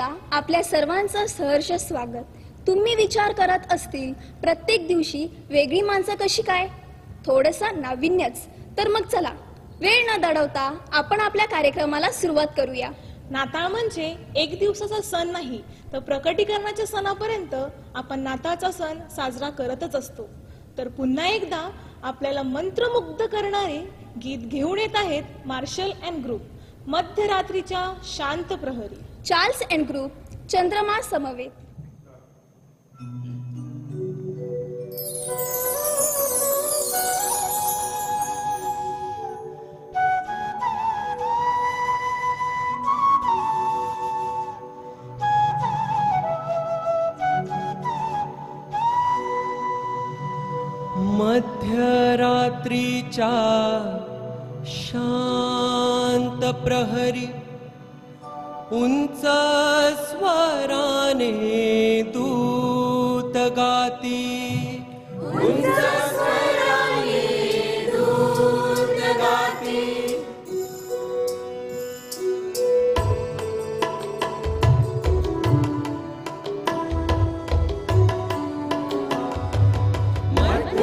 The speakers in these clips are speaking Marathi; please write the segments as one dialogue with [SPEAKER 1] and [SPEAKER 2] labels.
[SPEAKER 1] एकदा आपल्या सर्वांचं सहर्ष स्वागत. तुम्ही विचार करत असतील प्रत्येक दिवशी वेगळी माणसं कशी काय, थोडंसं नाविन्यच. तर मग चला वेळ न दडवता आपण आपल्या कार्यक्रमाला सुरुवात करूया.
[SPEAKER 2] नाताळ म्हणजे एक दिवसाचा सण नाही, तर प्रकटीकरणाच्या सणापर्यंत आपण नाताळचा सण साजरा करतच असतो. तर पुन्हा एकदा आपल्याला मंत्रमुग्ध करणारे गीत घेऊन येत आहेत मार्शल अँड ग्रुप, मध्यरात्रीच्या शांत प्रहरी.
[SPEAKER 1] चार्ल्स अँड ग्रुप, चंद्रमा समवेत.
[SPEAKER 3] मध्यरात्रीच्या शांत प्रहरी उंच स्वराने दूत गाती. उंच स्वराने दूत गाती.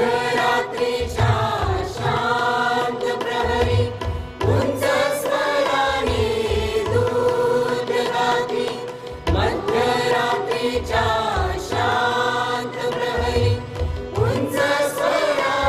[SPEAKER 3] मध्यरात्रीच्या शांत प्रहरी उंच स्वराने दूत गाती. मध्यरात्रीच्या शांत प्रहरी उंच स्वराने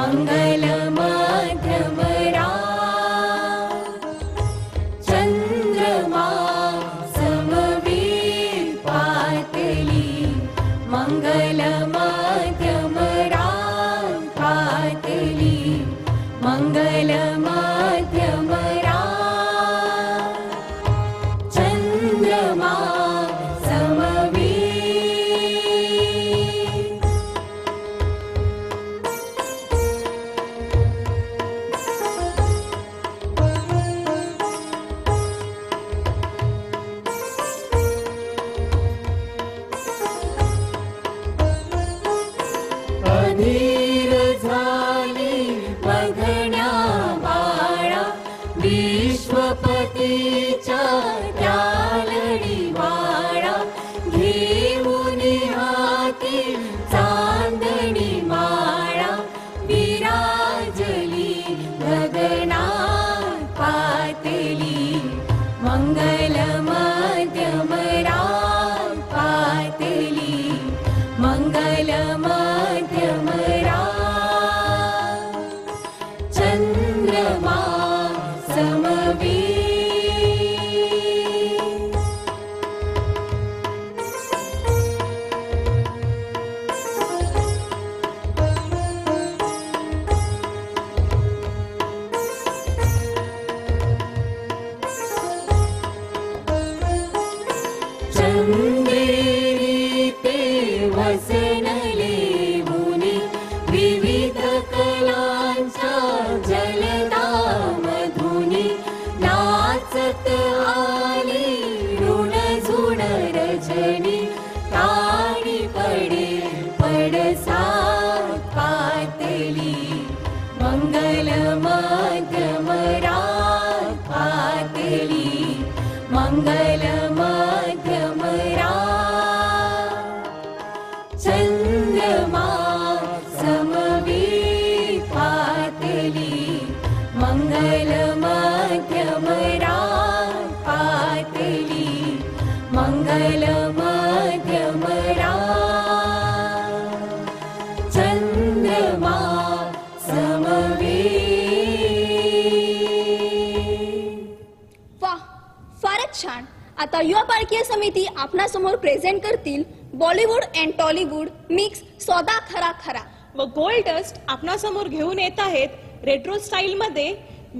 [SPEAKER 4] मङ्गलमध्यमरा चन्द्रमा समविपातली मङ्गलमध्यमरा पातली मङ्गलमध्यमरा चन्द्रमा समवी अधीर झाली बघण्या बाळा विश्वपतीच्या त्यालडी वाळा घेऊन हाती चांदणी माळा विराजली गगनात पातली मंगलमध्यमरा पातली मंगलमध्यमरा चन्द्रमा समवी चंदेरी ते वसनले मुनी विविध कलांच्या जलदामधुनी नाचत आली ऋण झुण रजनी ताळी पडे पडसात पातली मंगलमध्यमरा पातली मंगलमध्यमरा चन्द्रमा समविपातली मंगलमध्यमरा पातली मंगलमध्यमरा चन्द्रमा समवी
[SPEAKER 1] वा, फारच छान. आता युवा बाळकीय समिती आपणासमोर प्रेझेंट करतील बॉलिवूड अँड टॉलिवूड मिक्स सौदा खरा खरा.
[SPEAKER 2] व गोल्ड डस्ट आपणासमोर घेऊन येत आहेत रेट्रो स्टाईल मध्ये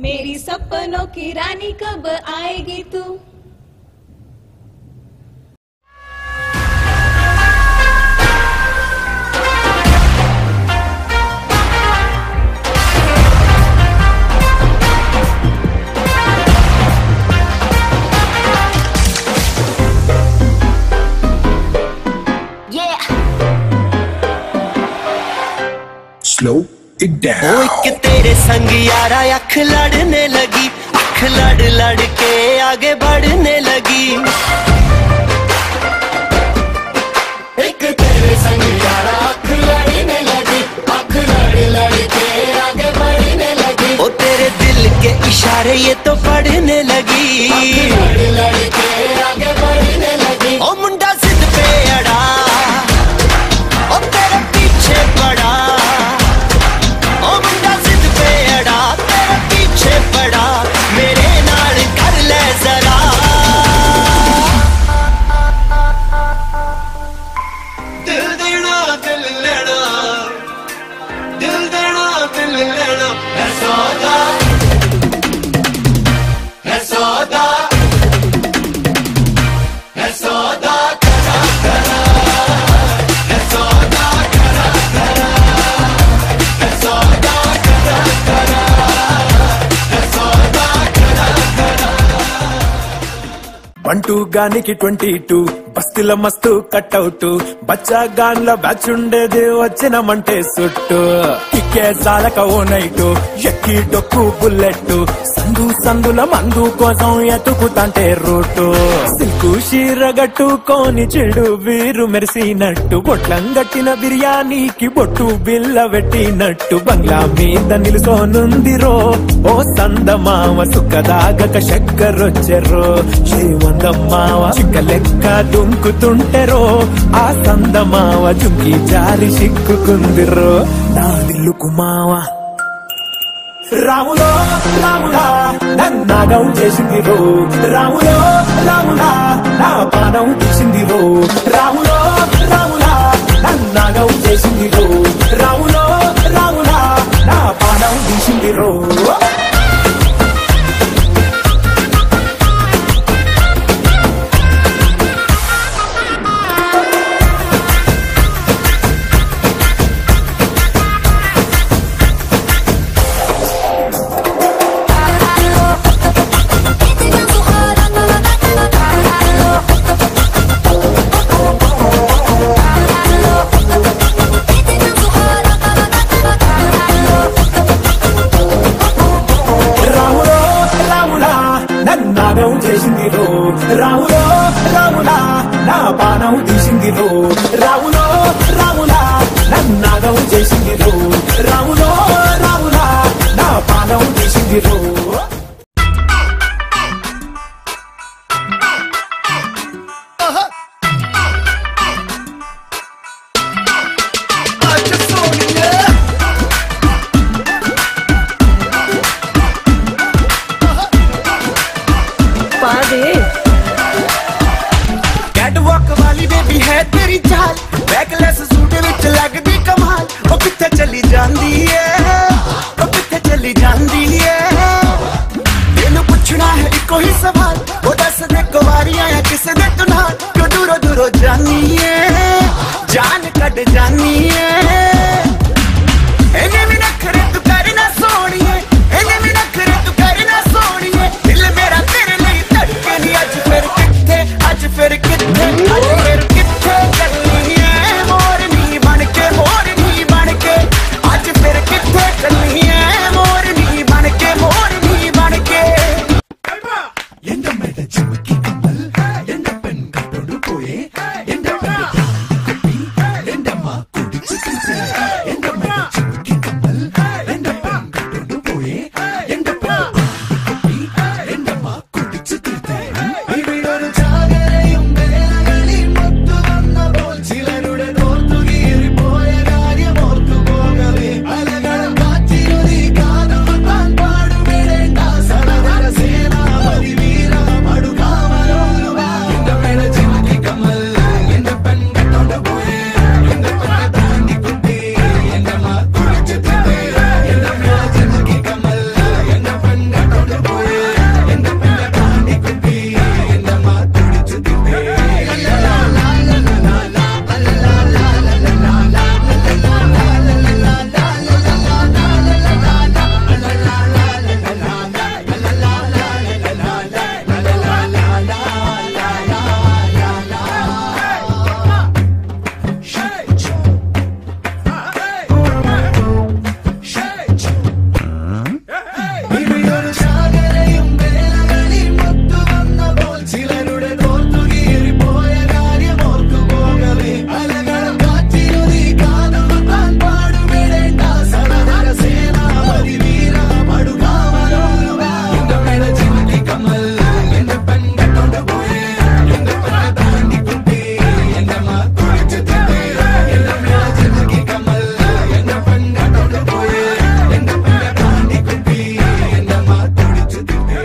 [SPEAKER 2] मेरी सपनों की रानी कब आएगी तू.
[SPEAKER 5] Slow it down.
[SPEAKER 6] ओ एक तेरे संग यारा अख लड़ने लगी, अख लड़ लड़ के आगे बढ़ने लगी. एक तेरे संग यारा अख लड़ने लगी, अख लड़ लड़ के आगे बढ़ने लगी. ओ तेरे दिल के इशारे ये तो पढ़ने लगी, अख लड़ लड़ के आगे बढ़ने लगी. ओ मुंडा जिद पे अड़ा, ओ तेरे पीछे पड़ा. ओ मुंडा जिद पे अड़ा, तेरे पीछे पड़ा. मेरे नाल कर ले जरा. दिल देना दिल लेना, दिल देना दिल लेना. है सौदा, है सौदा, है सौदा करा करा. है सौदा करा करा. है सौदा करा करा. है सौदा करा करा.
[SPEAKER 5] 1-2 గానికి 22 బస్తిల మస్తు కట్అవుట్ బచ్చా గాన్ల బ్యాచ్ ఉండేది వచ్చినమంటే సుట్టు కిక్కే సాలక ఓ నైటు ఎక్కి డొక్కు బుల్లెట్ సందు సందుల మందు కోసం ఎతుకుతాంటే రూటు సిల్కు షీరగట్టుకోని చెడు వీరు మెరిసినట్టు బొట్లం గట్టిన బిర్యానీకి బొట్టు బిల్ల పెట్టినట్టు బంగ్లా మీద నిలుసోనుందిరో ఓ సందమామ సుఖదాగక చక్కరొచ్చెర్రో శ్రీమంత చందమావ చిక్కలెక్క దుంకుతుంటెరో ఆ సందమావ చుంకి జారి సిక్కుకుందిరో నా దిల్లుకు మావ రాములో రాములా నన్నాగం చేసిందిరో రాములో రాములా నా పానం తీసిందిరో రాములో రాములా నన్నాగం చేసిందిరో రాములో రాములా నా పానం తీసిందిరో రాములో రాములా నా పానం తీసిందిరో రాములో రాములా నన్నాగం చేసిందిరో రాములో రాములా నా పానం తీసిందిరో
[SPEAKER 6] कैटवॉक वाली बेबी है तेरी चाल बैकलेस सूट विच लगदी कमाल ओ किथे चली जांदी है ओ किथे चली जांदी है तेनू पुछना है इको ही सवाल ओ दस दे कुवारियां या किसे दे तू नाल क्यों दूरों दूरों जानी है जान कट जानी है एने भी नखरे तू करना सोनिए एने भी नखरे तू करना सोनिए दिल मेरा तेरे लिए धड़के नहीं आज फिर किथे आज फिर किथे आज फिर किथे चलनी है मोरनी बनके आज फिर किथे चलनी है मोरनी बनके
[SPEAKER 5] எந்த மேட ஜிமிக்கி கமல் எந்த பெண் கட்டோடு போயே எந்த குப்பி எந்த மா குடிச்சு எந்த மேட ஜிமிக்கி கமல் எந்த பெண் கட்டோடு போயே எந்த குப்பி எந்த மா குடிச்சு
[SPEAKER 6] ഇവിടൊരു ചാകരയും വേലകളിൽ മുത്തു വന്നപ്പോൾ ചിലരുടെ തോർത്തുകീറിപ്പോയ കാര്യം ഓർത്തു പോകവേ അലകളും കാറ്റിലൊരു കാതുകൾ താൻ പാടുവിടേണ്ട സടവര സേനാപതി വീര മടുകാമലോരുവ എന്റെ മേട ചിമക്കി കമ്മൽ എന്റെ പെൺകട്ടോണ്ട് പോയേ എന്റെ പെണ്ണെ താണ്ടി കുട്ടി എന്റെ മാ കുടിച്ചു തിന്നേ എന്റെ മേട ചിമക്കി കമ്മൽ എന്റെ പെൺകട്ടോണ്ട് പോയേ എന്റെ പെണ്ണെ താണ്ടി കുട്ടി എന്റെ മാ കുടിച്ചു തിന്നേ ഇവിടൊരു ചാകരയും വേലകളിൽ മുത്തു വന്നപ്പോൾ ചിലരുടെ തോർത്തുകീറിപ്പോയ കാര്യം ഓർത്തു പോകവേ അലകളും കാറ്റിലൊരു കാതുകൾ താൻ പാടുവിടേണ്ട സടവര സേനാപതി വീര മടുകാമലോരുവ എന്റെ മേട ചിമക്കി കമ്മൽ എന്റെ പെൺകട്ടോണ്ട് പോയേ എന്റെ പെണ്ണെ താണ്ടി കുട്ടി എന്റെ മാ കുടിച്ചു തിന്നേ എന്റെ മേട ചിമക്കി കമ്മൽ എന്റെ പെൺകട്ടോണ്ട് പോയേ എന്റെ പെണ്ണെ താണ്ടി കുട്ടി എന്റെ മാ കുടിച്ചു തിന്നേ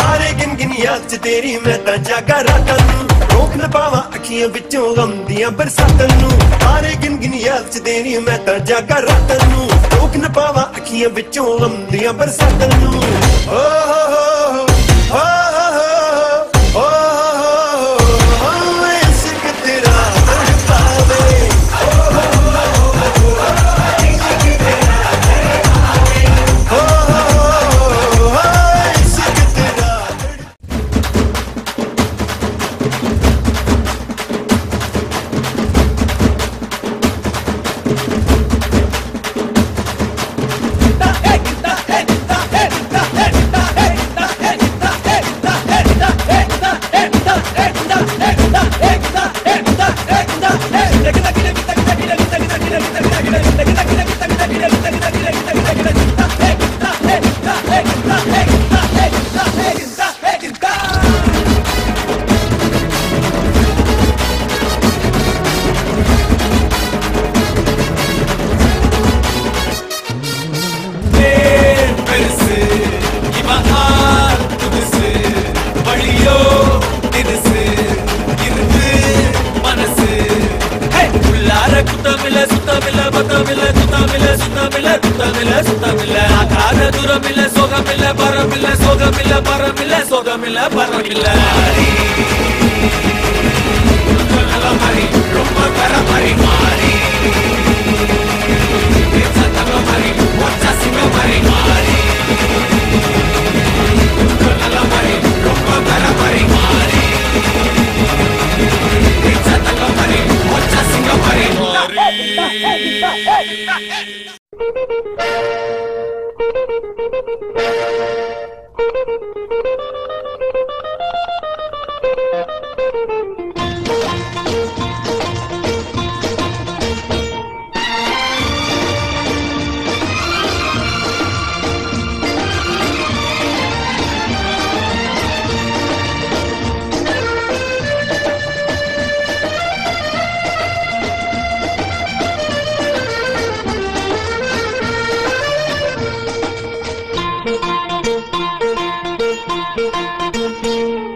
[SPEAKER 7] तारे गिन गिन याद च तेरी मैं तां जागा रातां नूं रोक न पावां अखियां विचों गम दियां बरसातां नूं तारे गिन गिन याद च तेरी मैं तां जागा रातां नूं रोक न पावां अखियां विचों गम दियां बरसातां नूं ओ हो हो हो इश्क तेरा तड़पावे ओ
[SPEAKER 5] सुता मिले बता मिले सुता मिले दुता मिले सुता मिले आकार दूर मिले सोगा मिले बर मिले सोगा मिले बर मिले सोगा मिले बर मिले मारी रोमा करा मारी मारी मारी मोचा सिंगा मारी मारी मारी रोमा करा मारी मारी मारी मोचा सिंगा मारी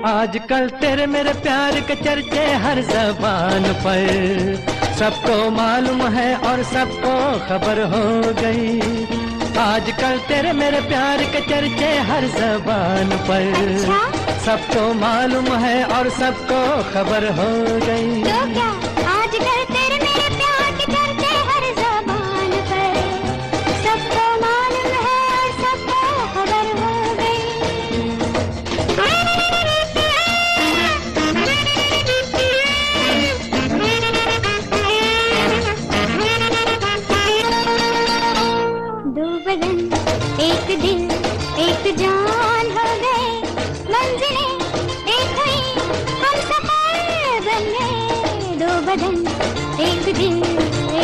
[SPEAKER 8] आजकल तेरे मेरे प्यार के चर्चे हर ज़बान पर, सबको मालूम है और सबको खबर हो गई। आजकल तेरे मेरे प्यार के चर्चे हर ज़बान पर, सबको मालूम है और सबको खबर हो गई।
[SPEAKER 9] तो क्या आजकल तेरे मेरे प्यार के चर्चे हर ज़बान पर, सबको मालूम है और सबको खबर हो गई। दो बदन एक दिल एक जान हो गए, मंजिलें एक हुई हम सफर बन गए। दो बदन एक दिल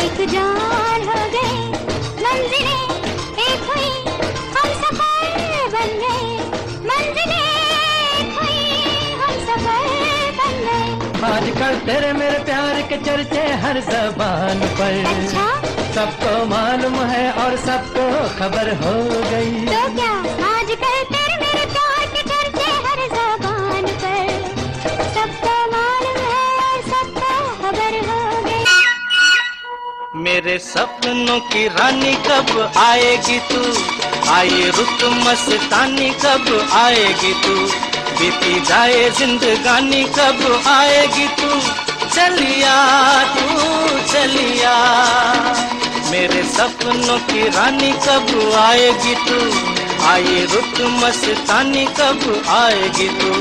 [SPEAKER 9] एक जान हो गए, मंजिलें एक हुई हम सफर बन गए। मंजिलें एक हुई हम सफर बन गए।
[SPEAKER 8] आजकल तेरे मेरे प्यार के चर्चे हर ज़बान पर,
[SPEAKER 9] अच्छा
[SPEAKER 8] सबको मालूम है और सबको खबर हो गई।
[SPEAKER 9] तो क्या आजकल तेरे मेरे प्यार के चर्चे हर ज़बान पर, सबको मालूम है और सबको खबर हो गई।
[SPEAKER 6] मेरे सपनों की रानी कब आएगी तू, आए रुत मस्तानी कब आएगी तू, बीती जाए जिंदगानी कब आएगी तू, चलिया तू चलिया। मेरे सपनों की रानी कब आएगी तू, आए रुत मस्तानी कब आएगी तू,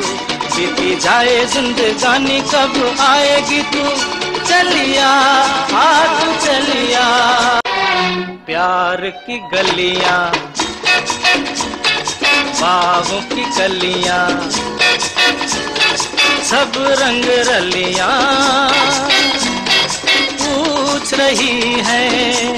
[SPEAKER 6] बीती जाए जिंदगानी कब आएगी तू, चलिया तू चलिया। प्यार की गलियां बाहों की कलियां सब रंग रलियां पूछ रही हैं।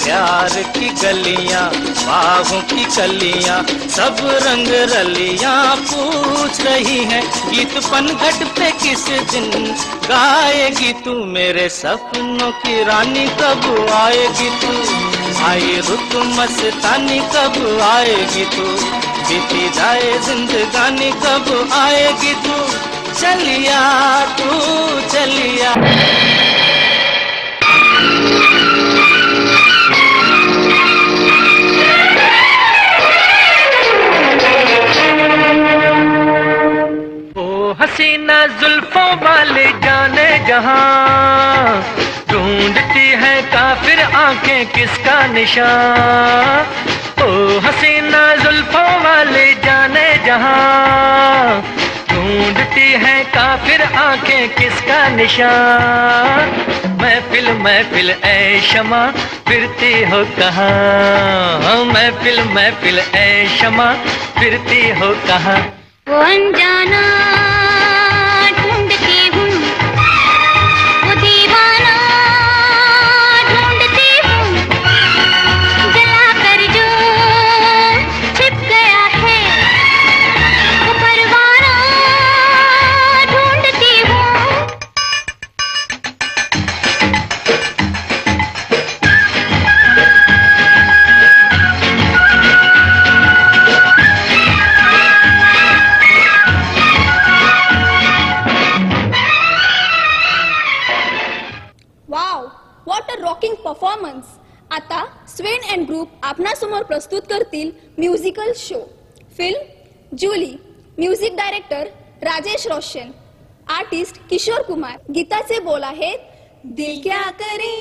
[SPEAKER 6] प्यार की गलियां बाहों की कलियां सब रंग रलियां पूछ रही हैं। गीत पनघट पे किस दिन गाएगी तू, मेरे सपनों की रानी कब आएगी तू, आई रुत मस्तानी कब आएगी तू, बीती जाए जिंदगानी कब आएगी तू, चलिया तू चलिया।
[SPEAKER 8] हसीना जुल्फों वाले जाने जहां, ढूंढती है काफिर आंखें किसका निशान। ओ हसीना जुल्फों वाले जाने जहां, ढूंढती है काफिर आंखें किसका निशान। महफिल महफिल ऐ शमा फिरती हो कहाँ, महफिल महफिल ऐ शमा फिरती हो कहाँ।
[SPEAKER 9] वो अनजाना ढूंढती हूँ, वो दीवाना ढूंढती हूँ, जला कर जो छिप गया है वो परवाना ढूंढती हूँ।
[SPEAKER 1] What a rocking performance. आता स्वेन अँड ग्रुप आपणासमोर प्रस्तुत करतील musical show. Film Julie. Music director Rajesh Roshan. Artist Kishore Kumar. गीताचे बोल आहेत दिल क्या करे.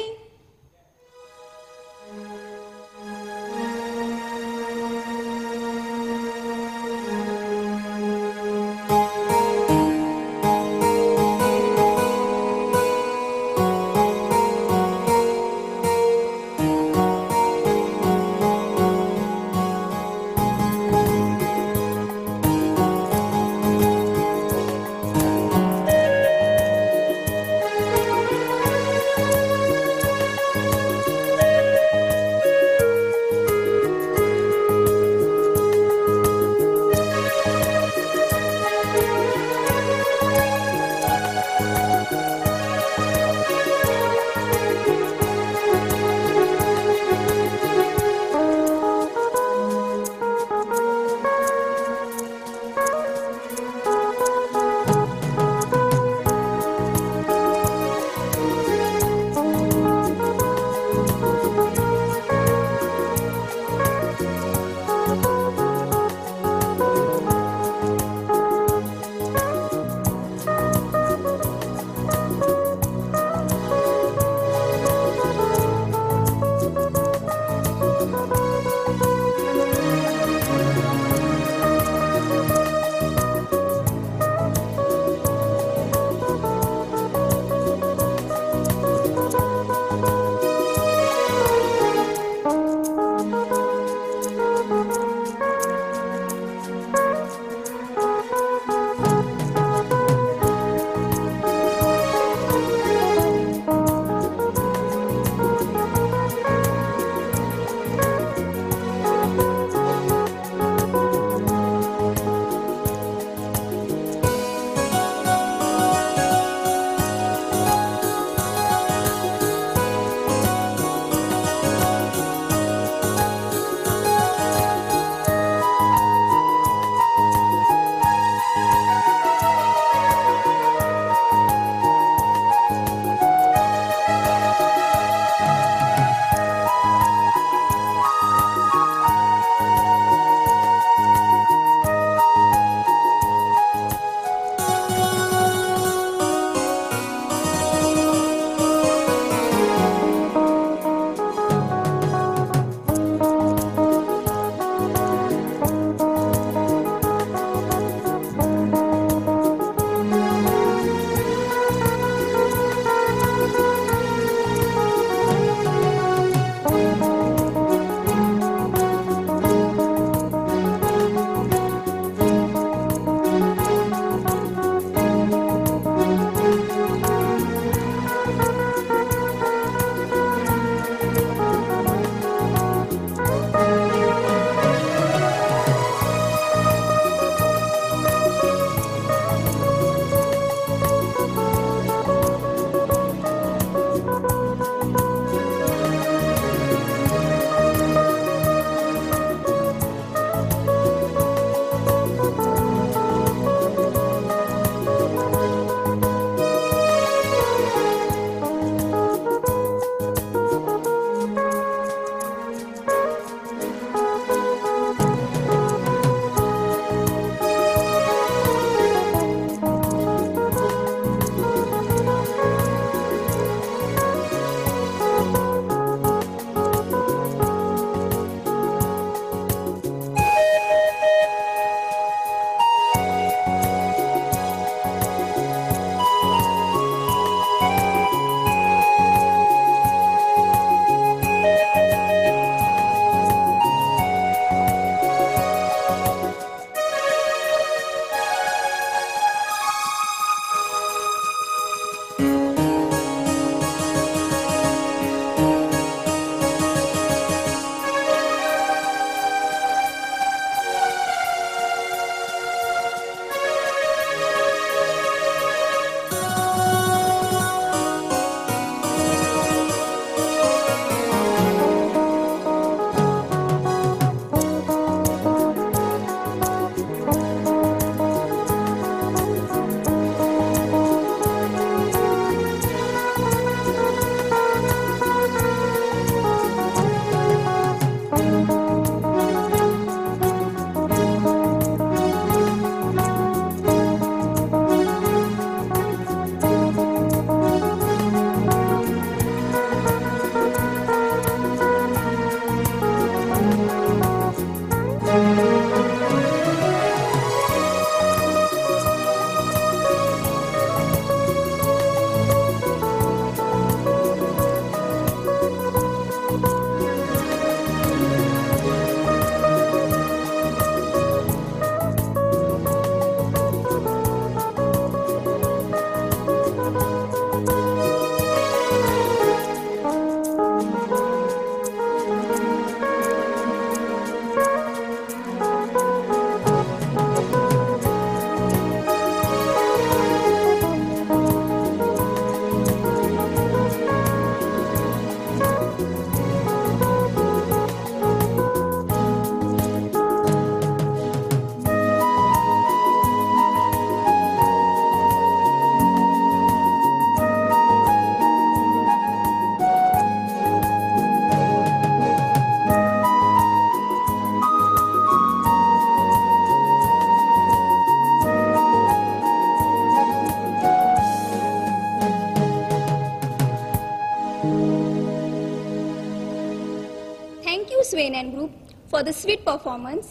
[SPEAKER 1] Sven and group for the sweet performance.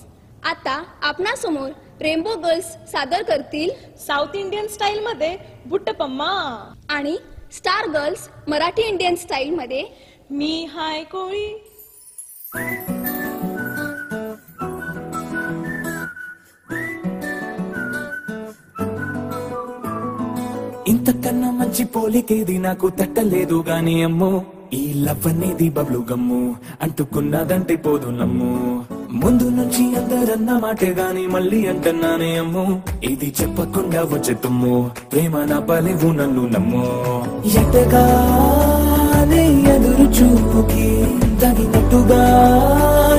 [SPEAKER 1] आता आपणासमोर रेनबो गर्ल्स सादर करतील
[SPEAKER 2] साऊथ इंडियन स्टाईल मध्ये बुट्टपम्मा
[SPEAKER 1] आणि star girls Marathi Indian style मध्ये
[SPEAKER 2] मी हाय कोळी.
[SPEAKER 5] ఇంతకన్నా మంచి పోలికేది నాకు తట్టలేదు గాని అమ్మో, ఈ లవ్ అనేది బబ్లు గమ్ము అంటుకున్నదంటే పోదు నమ్ము. ముందు నుంచి అందరన్న మాటే గాని మళ్ళీ అంటున్నానే అమ్ము, ఇది చెప్పకుండా వచ్చే తుమ్ము ప్రేమ నా పలివు నన్ను నమ్ము. ఎటగానే ఎదురు చూపుకి తగినట్టుగా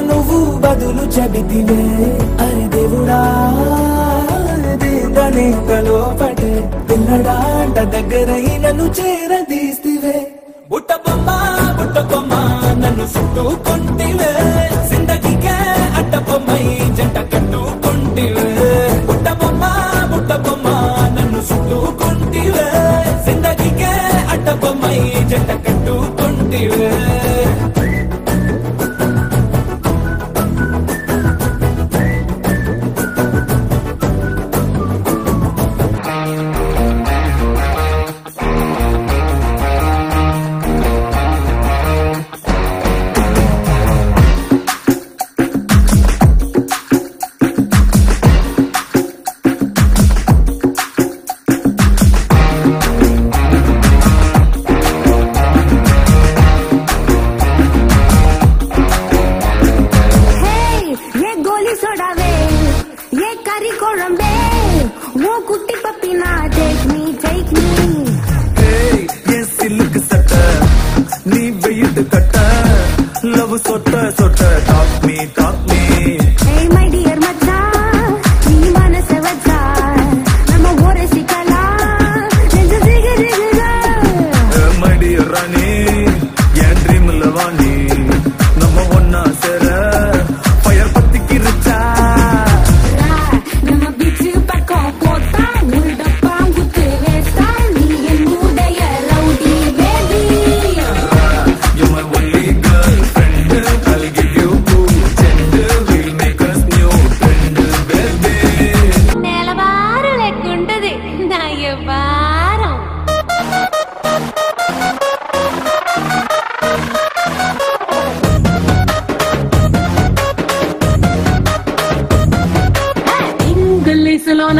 [SPEAKER 5] నువ్వు బదులు చెబితివే. అరే దేవుడా గణేకలో పడే పిల్లడాంట దగ్గరై నన్ను చేరదీస్తివే. బుట్టబొమ్మ బుట్టబొమ్మ నన్ను చుట్టుకుంటివే, జిందగీకే అడ్డబొమ్మై జంట కట్టుకుంటివే. బుట్టబొమ్మ బుట్టబొమ్మ నన్ను చుట్టుకుంటివే, జిందగీకే అడ్డబొమ్మై జంట కట్టుకుంటివే.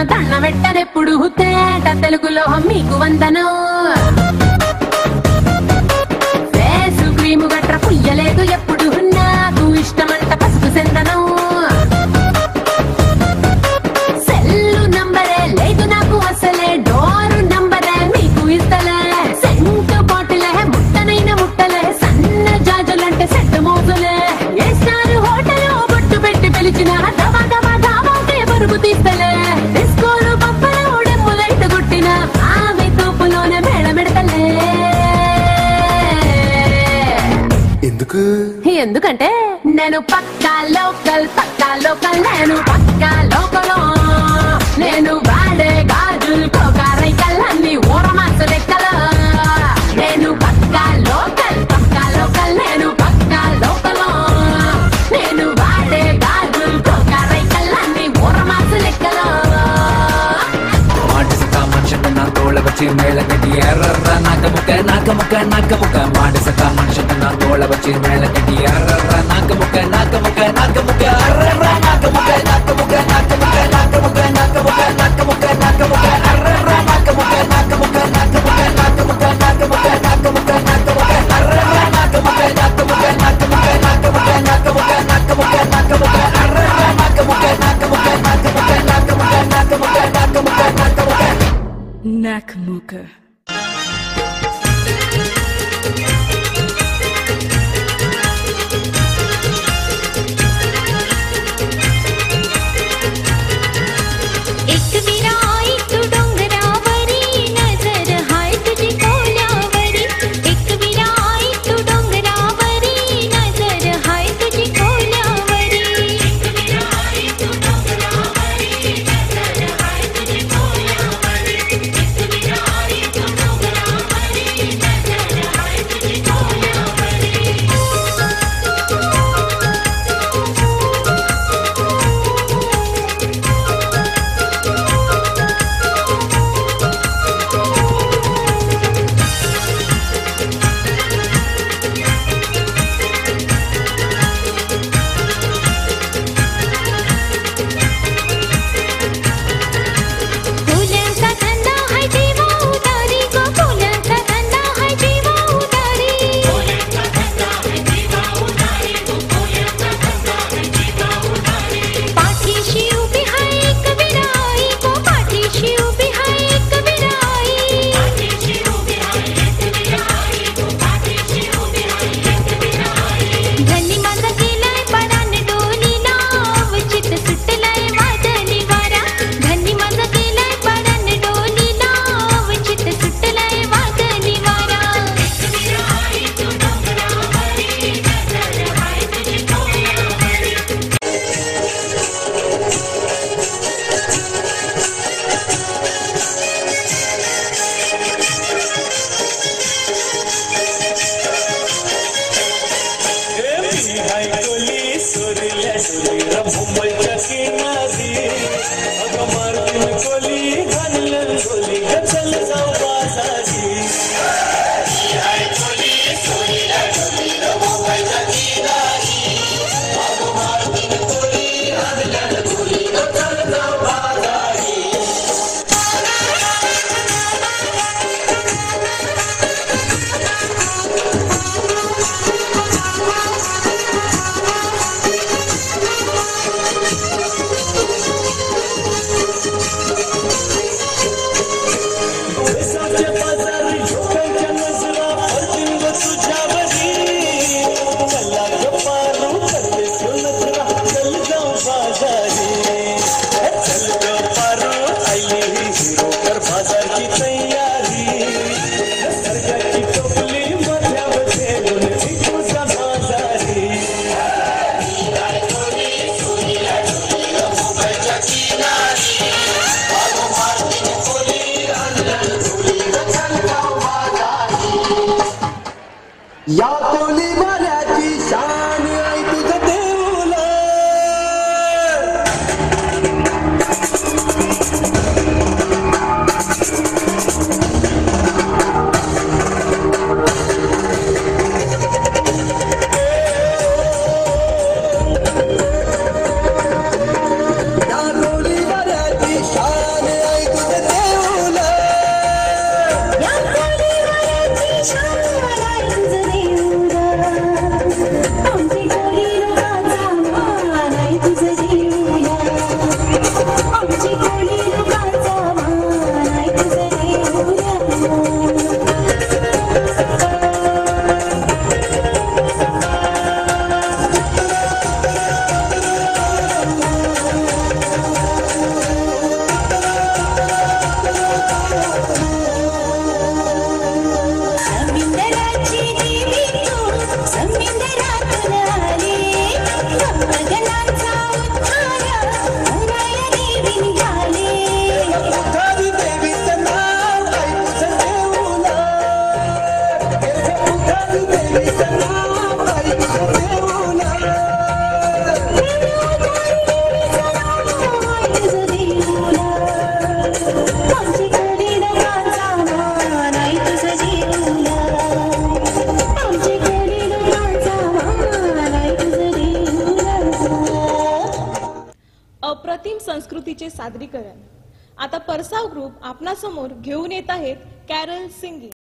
[SPEAKER 4] దండమెట్టనెప్పుడు తేట తెలుగులో మీకు వందనం. ఫేసు క్రీము గట్ర పుయ్యలేదు ఎప్పుడు, నాకు ఇష్టమంట పసుపు చందనం. సెల్లు నంబరే లేదు నాకు అసలే, డోరు నంబరే మీకు ఇస్తలే. సెంటు బాటిలే ముట్టనైన ముట్టలే, సన్న జాజులంటే సెట్ మోజులే. ఏ స్టార్ హోటల్ బొట్టు పెట్టి పిలిచిన దబా దబా ధాబాకే పరుగు తీస్తలే. డిస్కోలు పప్పలు డెమ్ములైట్ కొట్టిన ఆమె తోపులోనే మేళమెడతలే. ఎందుకంటే నేను పక్కా లోకల్ నేను పక్కా లోకలో. నేను వాడే గాజులు కోకారైకల్ అన్ని ఊరమాసు లెక్కలో. నేను పక్కా లోకల్ నేను పక్కా లోకలో. నేను వాడే గాజులు కోకారైకల్ అన్ని ఊరమాసు లెక్కలో.
[SPEAKER 10] మనుషులు నా తోಳ వచ్చి మేళ కట్టి ఎర్ర నాకముక్క మాడిసక మనుషులు నా తోಳ వచ్చి మేళ కట్టి ఎర్ర నాకముక్క అర్ర నాకముక్క
[SPEAKER 4] Nakamooka.
[SPEAKER 6] या कोली माऱ्याची शान आई तुझं देऊल या कोली माऱ्याची शान आई तुझं देऊल
[SPEAKER 9] या कोलीवाड्याची शान आई तुझं देऊळ. आमची कोली लोकांचा मान आई तुझं देऊळ. आमची कोली लोकांचा मान आई तुझं देऊळ. समिंदराची देवी तू समिंदरातून आले. भक्तगणांचा उद्धार उन्हाळ्या देवी निघाले.
[SPEAKER 6] उद्धारी देवीचं नाव आई तुझं देऊल उद्धारी देवीचं नाव आई तुझं देऊल
[SPEAKER 9] आमची कोली लोकांचा मान आई तुझं देऊळ. आमची कोली लोकांचा मान आई तुझं देऊळ.
[SPEAKER 2] अप्रतिम संस्कृतीचे सादरीकरण. आता परसाव ग्रुप आपणासमोर घेऊन येत आहेत कॅरल सिंगिंग.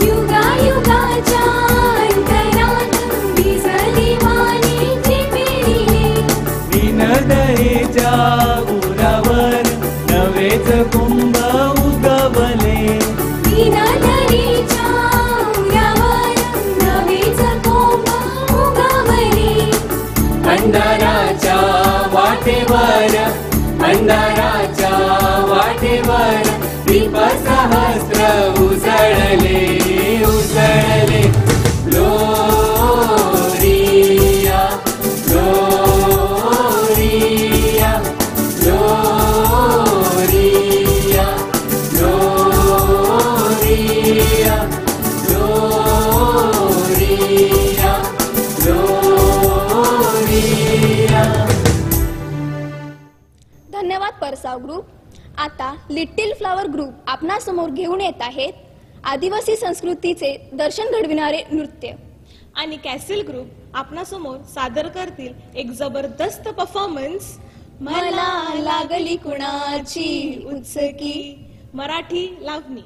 [SPEAKER 9] युगायुगाच्या अंतरात बीज देवानीचे पेरिले.
[SPEAKER 3] दीनदयेच्या उरावर नवेच कुंभ उगवले.
[SPEAKER 9] दीनदयेच्या उरावर नवेच कोंब उगवले.
[SPEAKER 3] अंधाराच्या वाटेवर अंधाराच्या वाटेवर दीप सहस्र उजळले उजळले. Gloria Gloria Gloria Gloria Gloria Gloria.
[SPEAKER 1] धन्यवाद परसाव ग्रुप. आता लिटिल फ्लॉवर ग्रुप आपणासमोर घेऊन येत आहेत आदिवासी संस्कृतीचे दर्शन घडविणारे नृत्य.
[SPEAKER 2] आणि कॅसिल ग्रुप आपणासमोर सादर करतील एक जबरदस्त परफॉर्मन्स.
[SPEAKER 1] मला लागली कुणाची उत्सुकी.
[SPEAKER 2] मराठी लावणी.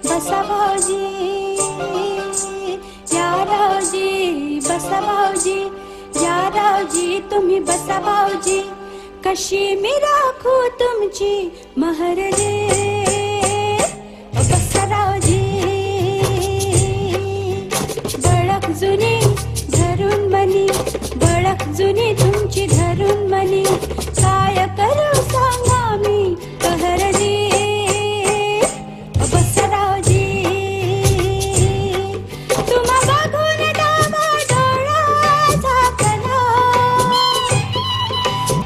[SPEAKER 11] बसा भाऊजी, या रावजी बसा भाऊजी, या रावजी तुम्ही बसा भाऊजी, कशी मी राखू तुमची महर रे, बसा रावजी. बळक जुनी धरून मनी, बळक जुनी तुमची धरून मनी, काय करू सांगा मी कहर रे, बसा रावजी. तुम्हा बघून डावा डोळा झाकला,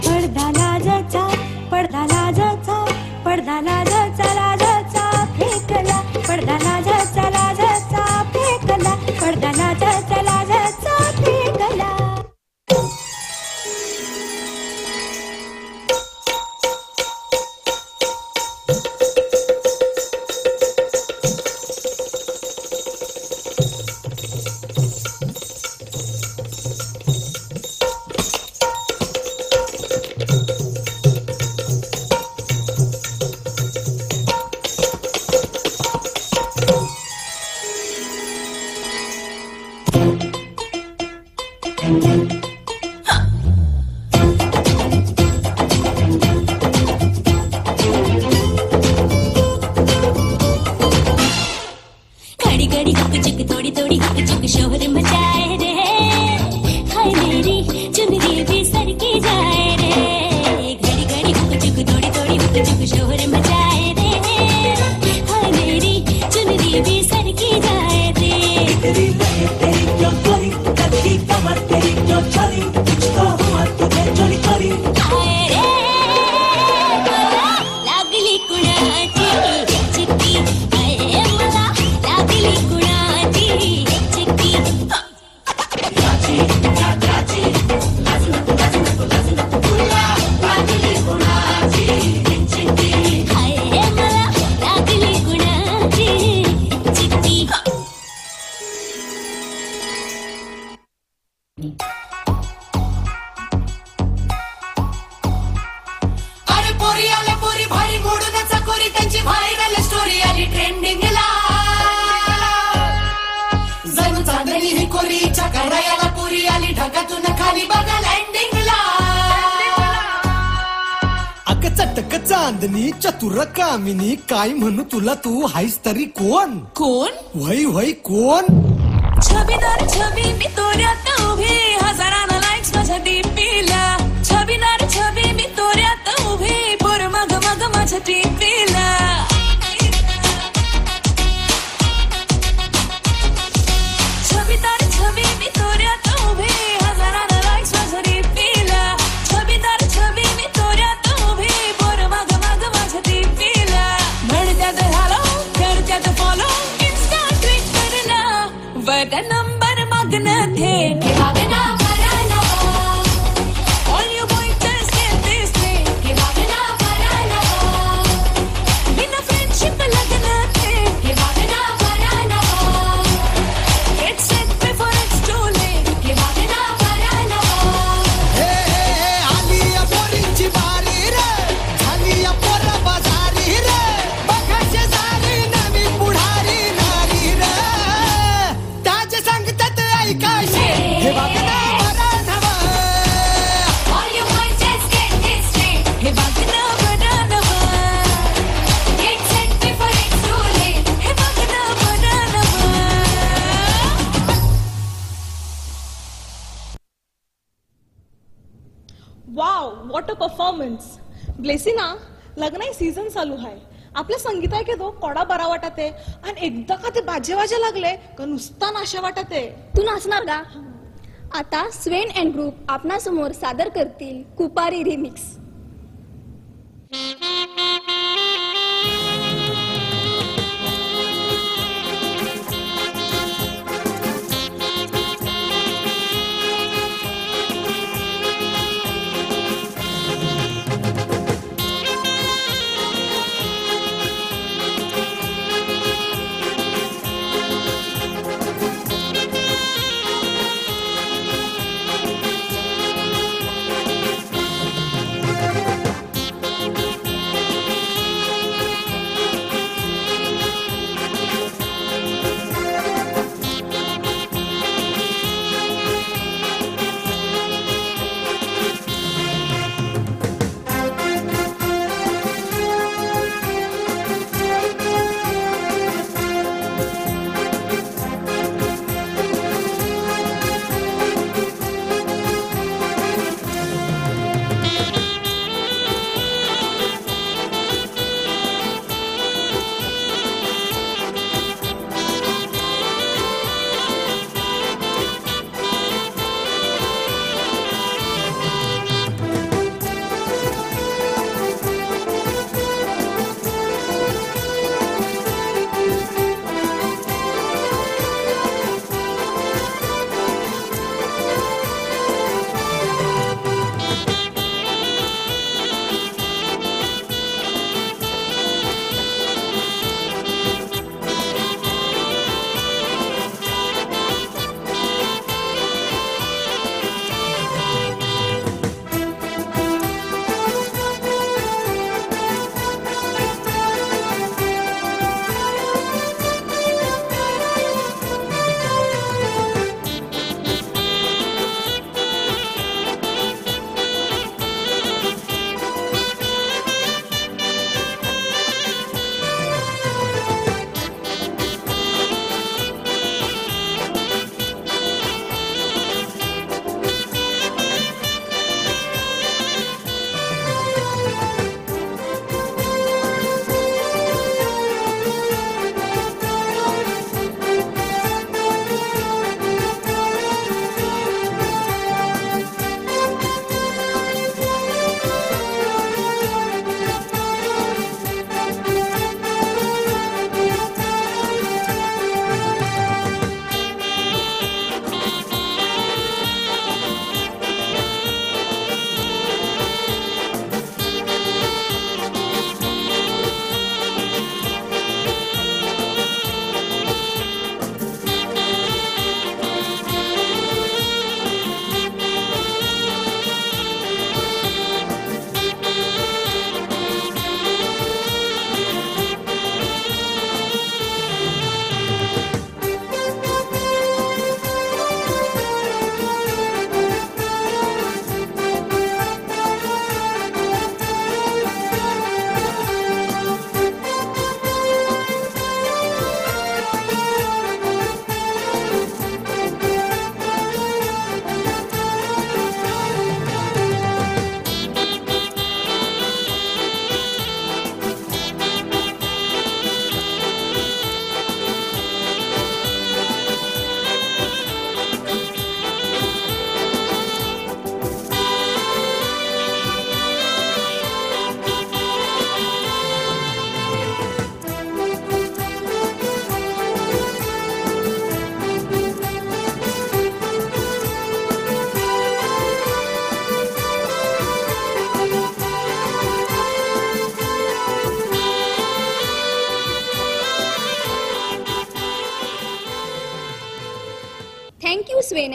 [SPEAKER 11] पडदा लाजाचा, पडदा लाजाचा, पडदा लाजाचा, लाजाचा फेकला, पडदा लाजाचा, लाजाचा फेकला, पडदा लाजाचा, लाजाचा फेकला.
[SPEAKER 12] घड़ी घड़ी हुक चिक थोड़ी थोड़ी हुक चिक शोर मचाए रे, हाय मेरी चुनरी भी सरकी जाए रे. घड़ी घड़ी हुक चिक थोड़ी थोड़ी हुक चिक शोर मचाए रे, हाय मेरी चुनरी भी सरकी जाए रे.
[SPEAKER 3] तेरी तेरी क्यों चोरी, कभी कमर तेरी क्यों चोरी, तुझको हुआ तुझे चोरी चोरी.
[SPEAKER 12] हाय रे लागली कुणाची चिट्टी, हाय मला लागली कुणाची चिट्टी.
[SPEAKER 3] याची याची लाजू नको लाजू नको लाजू नको, तुला लागली कुणाची चिट्टी.
[SPEAKER 12] हाय मला लागली कुणाची चिट्टी.
[SPEAKER 6] अरे पोरी आले पोरी भारी मोडून चकोरी, त्यांची व्हायरल स्टोरी आली ट्रेंडिंगला. जणू चांदणी ही कोरीच्या करायला पुरी आली ढगातून खाली बघा लँडिंगला.
[SPEAKER 13] अग चटक चांदणी चतुर कामिनी, काय म्हणू तुला तू हायस तरी कोण?
[SPEAKER 12] कोण?
[SPEAKER 13] वय वय कोण?
[SPEAKER 12] छबीदार छबी मी तोऱ्यात उभी, हजारानं लाईक्स माझ्या डीपीला. छबीदार छबी मी तोऱ्यात उभी, पोर मग मग माझ्या डीपीला. छबीदार छबी मी तोऱ्यात उभी, हजारानं लाईक्स माझ्या डीपीला. छबीदार छबी मी तोऱ्यात उभी, पोर मग मग माझ्या डीपीला. म्हणत्यात हॅलो करत्यात फॉलो, इन्स्टा ट्विटरला वर नंबर मागणं थे.
[SPEAKER 6] हे भागना भराना,
[SPEAKER 12] All you boys just get this thing.
[SPEAKER 6] हे भागना भराना,
[SPEAKER 12] बिना friendship लग्न थे.
[SPEAKER 6] हे भागना भराना,
[SPEAKER 12] Get set before it's too late.
[SPEAKER 6] हे भागना भराना.
[SPEAKER 13] हे आली या पोरींची बारी रे, झाली या पोरा बाजारी रे, बघायचे सारी नवी पुढारी नारी रे, त्याचे सांगतात ऐकायचे हे बघना बरा नवा.
[SPEAKER 6] All you boys just get this straight.
[SPEAKER 12] हे बघणं बरं नवं.
[SPEAKER 6] Get set before it's too late.
[SPEAKER 12] हे बघणं बरं नवं.
[SPEAKER 2] Wow what a performance. ब्लेसिना लग्नाई सीझन चालू आहे, आपल्या संगीत आहे तो कोडा बरा वाटत आहे, आणि एकदा का ते बाजे वाजे लागले का नुसता नाशा वाटत आहे.
[SPEAKER 1] तू नाचणार का? आता स्वेन अँड ग्रुप आपणासमोर सादर करतील Kupari remix.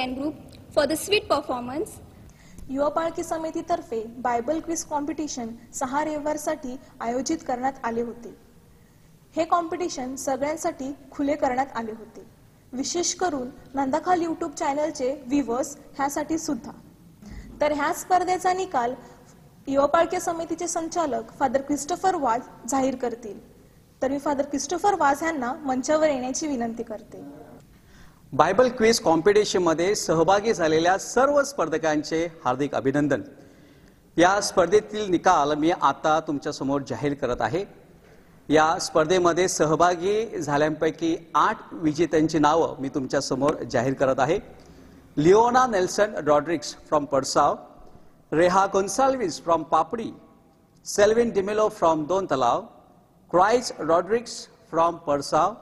[SPEAKER 1] Indian group for the sweet performance.
[SPEAKER 2] युवा पालखी समितीतर्फे बायबल क्विज कॉम्पिटिशन 6 रविवारसाठी आयोजित करण्यात आले होते. हे कॉम्पिटिशन सगळ्यांसाठी खुले करण्यात आले होते, विशेष करून नंदाखाल यूट्यूब चॅनलचे व्ह्यूअर्स ह्यासाठी सुद्धा. तर ह्या स्पर्धेचा निकाल युवा पालखी समितीचे संचालक फादर क्रिस्टोफर वाज जाहीर करतील. तर मी फादर क्रिस्टोफर वाज यांना मंचावर येण्याची विनंती करते.
[SPEAKER 14] बायबल क्विज कॉम्पिटिशनमध्ये सहभागी झालेल्या सर्व स्पर्धकांचे हार्दिक अभिनंदन. या स्पर्धेतील निकाल मी आता तुमच्या समोर जाहीर करत आहे. या स्पर्धेमध्ये सहभागी झाल्यांपैकी 8 विजेत्यांची नावं मी तुमच्या समोर जाहीर करत आहे. Leona Nelson Rodrigues from Padsav, Reha Gonsalves from Papdi, Selvin D'Mello from Don Talav, Chris Rodrigues from Padsav,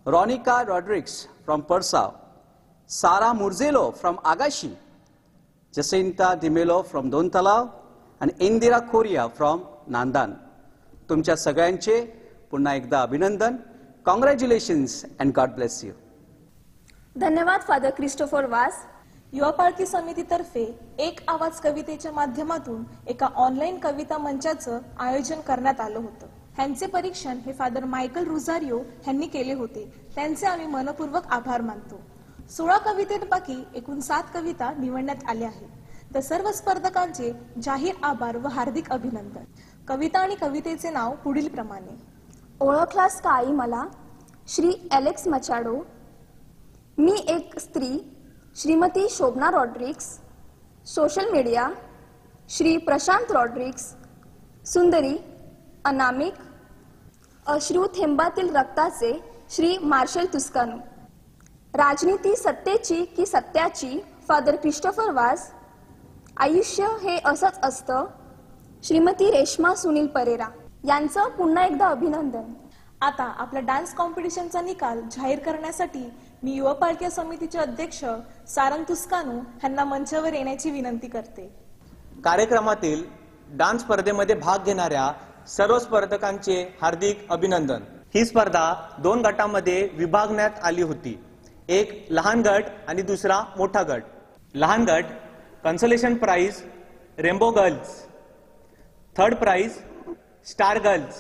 [SPEAKER 14] Ronica Rodrigues from Padsav, Sara Murzello from Agashi, Jacinta D'Mello from Don Talav आणि इंदिरा कोरिया फ्रॉम नांदान. तुमच्या सगळ्यांचे पुन्हा एकदा अभिनंदन. Congratulations and God bless you.
[SPEAKER 1] धन्यवाद फादर क्रिस्टोफर वाज.
[SPEAKER 2] युवा पालखी समितीतर्फे एक आवाज कवितेच्या माध्यमातून एका ऑनलाईन कविता मंचाचं आयोजन करण्यात आलं होतं. ह्यांचे परीक्षण हे फादर मायकल रुझारियो यांनी केले होते. त्यांचे आम्ही मनपूर्वक आभार मानतो. 16 कवितेपैकी एकूण 7 कविता निवडण्यात आल्या आहेत. तर सर्व स्पर्धकांचे जाहीर आभार व हार्दिक अभिनंदन. कविता आणि कवितेचे नाव पुढील प्रमाणे.
[SPEAKER 1] ओळखलास का आई मला, श्री एलेक्स मचाडो. मी एक स्त्री, Shrimati Shobhana Rodrigues. Social media, Shri Prashant Rodrigues. सुंदरी, अनामिक. अश्रू थेंबातील रक्ताचे, श्री मार्शल तुस्कानो. राजनीती सत्तेची की सत्याची, फादर क्रिस्टोफर वाज. आयुष्य हे असंच असतं, श्रीमती रेश्मा सुनील परेरा. यांचं पुन्हा एकदा अभिनंदन.
[SPEAKER 2] आता आपल्या डान्स कॉम्पिटिशनचा निकाल जाहीर करण्यासाठी मी युवा पालखी समितीचे अध्यक्ष सारंग तुस्कानो यांना मंचावर येण्याची विनंती करते.
[SPEAKER 15] कार्यक्रमातील डान्स स्पर्धेमध्ये भाग घेणाऱ्या सर्व स्पर्धकांचे हार्दिक अभिनंदन. ही स्पर्धा 2 गटामध्ये विभागण्यात आली होती. एक लहान गट आणि दुसरा मोठा गट. लहान गट consolation prize rainbow girls, third prize star girls,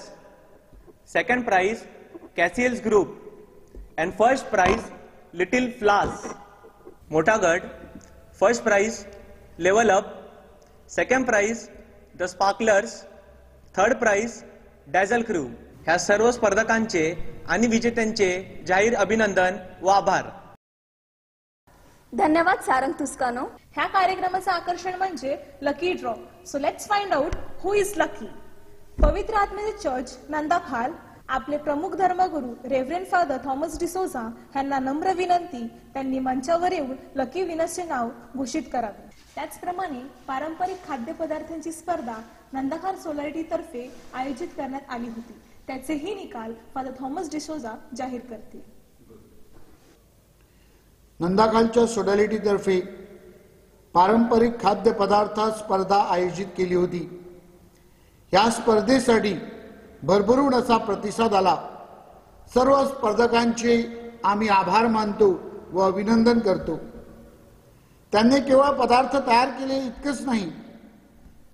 [SPEAKER 15] second prize कॅसियल्स group and first prize little फ्लास. मोठा गट first prize level up, second prize the sparklers, third prize dazzle crew. ह्या सर्व स्पर्धकांचे आणि विजेत्यांचे जाहीर अभिनंदन व आभार.
[SPEAKER 1] धन्यवाद सारंग तुस्कानो.
[SPEAKER 2] ह्या कार्यक्रमाचं आकर्षण म्हणजे lucky draw. So let's find out who is lucky. पवित्र आत्म्याचे चर्च नंदाखाल आपले प्रमुख धर्मगुरू रेव्हरंड फादर थॉमस डिसोजा यांना नम्र विनंती, त्यांनी मंचावर येऊन लकी विनर्सचे नाव घोषित करावे. त्याचप्रमाणे पारंपरिक खाद्यपदार्थांची स्पर्धा नंदाखाल सोसायटी तर्फे आयोजित करण्यात आली होती. त्याचेही निकाल फादर थॉमस डिसोजा जाहीर करतील.
[SPEAKER 16] नंदाखालच्या सोसायटी तर्फे पारंपरिक खाद्यपदार्थ स्पर्धा आयोजित केली होती. या स्पर्धेसाठी भरभरून असा प्रतिसाद आला. सर्व स्पर्धकांचे आम्ही आभार मानतो व अभिनंदन करतो. त्यांनी केवळ पदार्थ तयार केले इतकंच नाही,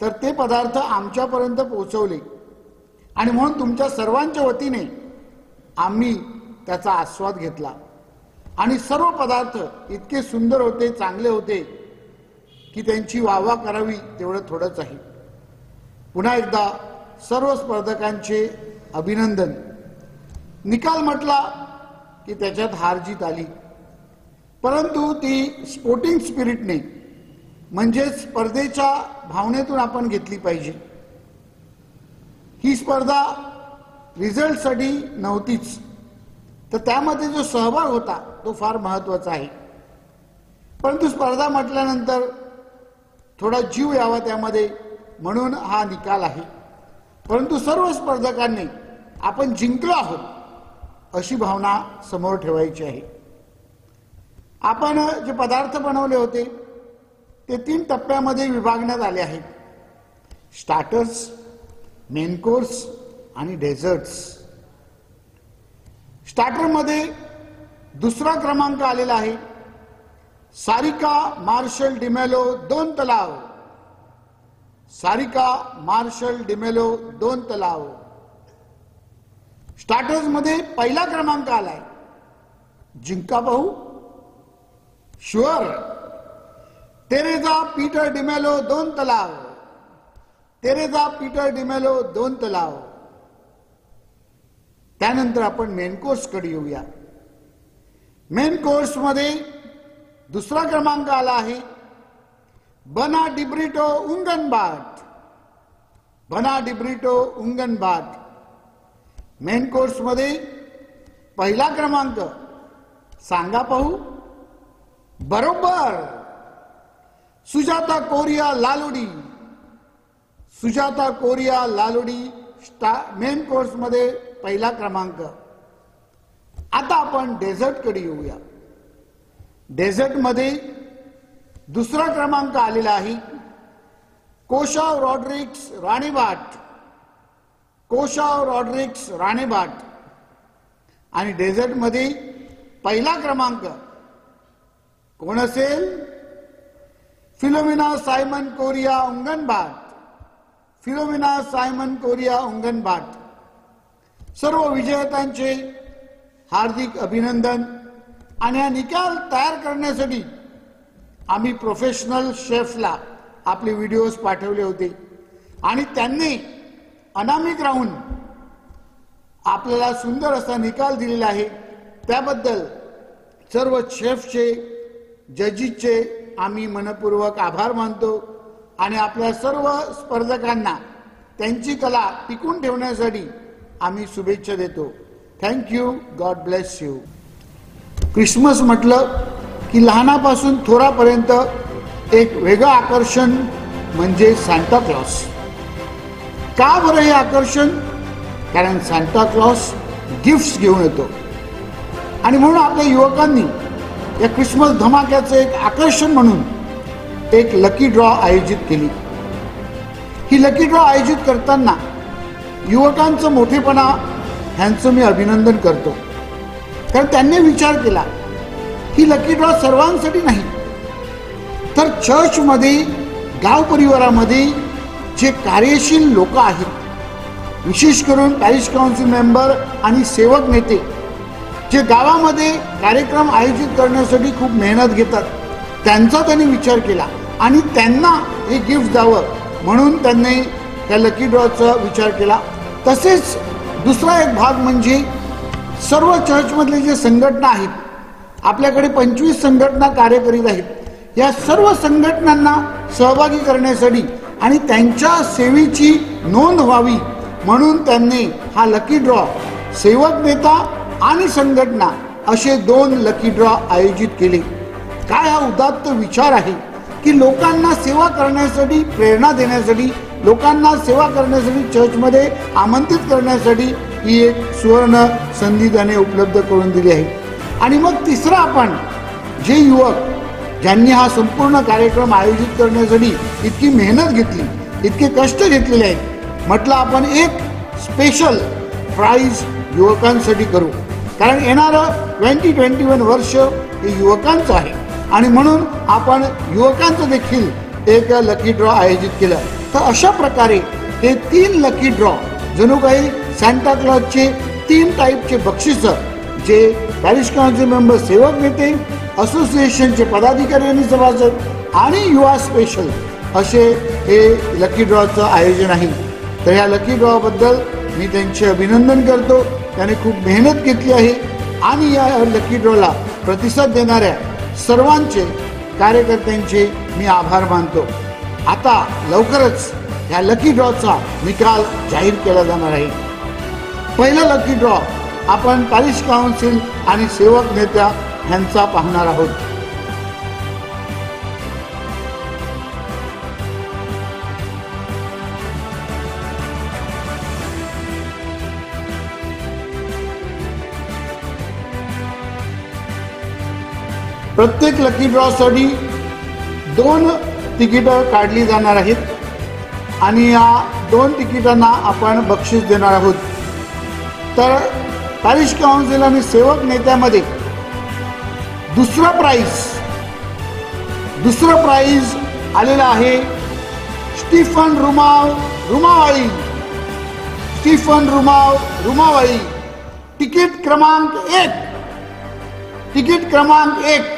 [SPEAKER 16] तर ते पदार्थ आमच्यापर्यंत पोहोचवले आणि म्हणून तुमच्या सर्वांच्या वतीने आम्ही त्याचा आस्वाद घेतला. आणि सर्व पदार्थ इतके सुंदर होते, चांगले होते की त्यांची वाहवा करावी तेवढं थोडंच आहे. पुन्हा एकदा सर्व स्पर्धकांचे अभिनंदन. निकाल म्हटला की त्याच्यात हार जीत आली, परंतु ती स्पोर्टिंग स्पिरिटने म्हणजे स्पर्धेच्या भावनेतून आपण घेतली पाहिजे. ही स्पर्धा रिझल्टसाठी नव्हतीच, तर त्यामध्ये जो सहभाग होता तो फार महत्त्वाचा आहे. परंतु स्पर्धा म्हटल्यानंतर थोडा जीव यावा त्यामध्ये, म्हणून हा निकाल आहे. परंतु सर्व स्पर्धकांनी आपण जिंकलो आहोत अशी भावना समोर ठेवायची आहे. आपण जे पदार्थ बनवले होते ते 3 टप्प्यामध्ये विभागण्यात आले आहेत. स्टार्टर्स, मेन कोर्स आणि डेझर्ट्स. स्टार्टरमध्ये 2रा क्रमांक आलेला आहे. सारिका मार्शल डिमेलो 2 तलाव. सारिका मार्शल डिमेलो 2 तलाव. स्टार्टर्स मध्ये पहिला क्रमांक आलाय. जिंका पाहू. शुअर. तेरेजा पीटर डिमेलो 2 तलाव. तेरेजा पीटर डिमेलो 2 तलाव. त्यानंतर आपण मेन कोर्स कडे येऊया. मेन कोर्स मध्ये दुसरा क्रमांक आला आहे बना डिब्रिटो उंगनबाट. बना डिब्रिटो उंगनबाट. मेन कोर्स मध्ये पहिला क्रमांक सांगा पाहू. बरोबर. Sujata Correia Laludi. Sujata Correia Laludi main course मध्ये पहिला क्रमांक. आता आपण डेझर्ट कडे येऊया. डेझर्ट मध्ये दुसरा क्रमांक आलेला आहे कोशाव रॉड्रिक्स राणीबाट. कोशाव रॉड्रिक्स राणीबाट. आणि डेझर्ट मध्ये पहिला क्रमांक कोण असेल? फिलोमिना सायमन कोरिया उंगनबाट. फिलोमिना सायमन कोरिया उंगनबाट. सर्व विजेत्यांचे हार्दिक अभिनंदन. आणि हा निकाल तयार करण्यासाठी आम्ही प्रोफेशनल शेफला आपले व्हिडिओज पाठवले होते आणि त्यांनी अनामिक राहून आपल्याला सुंदर असा निकाल दिलेला आहे. त्याबद्दल सर्व शेफचे जजीसचे आम्ही मनपूर्वक आभार मानतो आणि आपल्या सर्व स्पर्धकांना त्यांची कला टिकून ठेवण्यासाठी आम्ही शुभेच्छा देतो. Thank you. God bless you. Christmas म्हटलं की लहानापासून थोरापर्यंत एक वेगळं आकर्षण म्हणजे सांता क्लॉस. का बरं हे आकर्षण? कारण सांता क्लॉस गिफ्ट्स घेऊन येतो आणि म्हणून आपल्या युवकांनी या क्रिसमस धमाक्याचं एक आकर्षण म्हणून एक लकी ड्रॉ आयोजित केली. ही लकी ड्रॉ आयोजित करताना युवकांचं मोठेपणा ह्यांचं मी अभिनंदन करतो. कारण त्यांनी विचार केला ही लकी ड्रॉ सर्वांसाठी नाही तर चर्चमध्ये गाव परिवारामध्ये जे कार्यशील लोक आहेत विशेष करून पॅरिश काउन्सिल मेंबर आणि सेवक नेते जे गावामध्ये कार्यक्रम आयोजित करण्यासाठी खूप मेहनत घेतात त्यांचा त्यांनी विचार केला आणि त्यांना हे गिफ्ट द्यावं म्हणून त्यांनी त्या लकी ड्रॉचा विचार केला. तसेच दुसरा एक भाग म्हणजे सर्व चर्चमधले जे संघटना आहेत आपल्याकडे 25 संघटना कार्य करीत आहेत. या सर्व संघटनांना सहभागी करण्यासाठी आणि त्यांच्या सेवेची नोंद व्हावी म्हणून त्यांनी हा लकी ड्रॉ सेवक नेता आणि संघटना असे 2 लकी ड्रॉ आयोजित केले. काय हा उदात्त विचार आहे की लोकांना सेवा करण्यासाठी प्रेरणा देण्यासाठी लोकांना सेवा करण्यासाठी चर्चमध्ये आमंत्रित करण्यासाठी ही एक सुवर्ण संधी त्याने उपलब्ध करून दिली आहे. आणि मग तिसरा आपण जे युवक ज्यांनी हा संपूर्ण कार्यक्रम आयोजित करण्यासाठी इतकी मेहनत घेतली इतके कष्ट घेतलेले आहेत म्हटलं आपण एक स्पेशल प्राइज युवकांसाठी करू. कारण येणारं 2021 वर्ष हे युवकांचं आहे आणि म्हणून आपण युवकांचं देखील एक लकी ड्रॉ आयोजित केलं. तर अशा प्रकारे हे 3 लकी ड्रॉ जणू काही सांता क्लॉजचे 3 टाईपचे बक्षीस जे पॅरिश काउन्सिल मेंबर सेवक नेते असोसिएशनचे पदाधिकारी आणि सभासद आणि युवा स्पेशल असे हे लकी ड्रॉचं आयोजन आहे. तर या लकी ड्रॉ बद्दल मी त्यांचे अभिनंदन करतो. त्याने खूप मेहनत घेतली आहे आणि या लकी ड्रॉला प्रतिसाद देणाऱ्या सर्वांचे कार्यकर्त्यांचे मी आभार मानतो. आता लवकरच या लकी ड्रॉचा निकाल जाहीर केला जाणार आहे. पहिला लकी ड्रॉ आपण पॅरिश काउन्सिल आणि सेवक नेत्या यांचा पाहणार आहोत. प्रत्येक लकी ड्रॉ साठी 2 तिकीटं काढली जाणार आहेत आणि या 2 तिकिटांना आपण बक्षीस देणार आहोत. तर पॅरिश काउन्सिल आणि सेवक नेत्यामध्ये दुसरा प्राइज दुसरं प्राइज आलेलं आहे स्टीफन रुमावाळी. स्टीफन रुमावाळी तिकीट क्रमांक 1. तिकीट क्रमांक 1.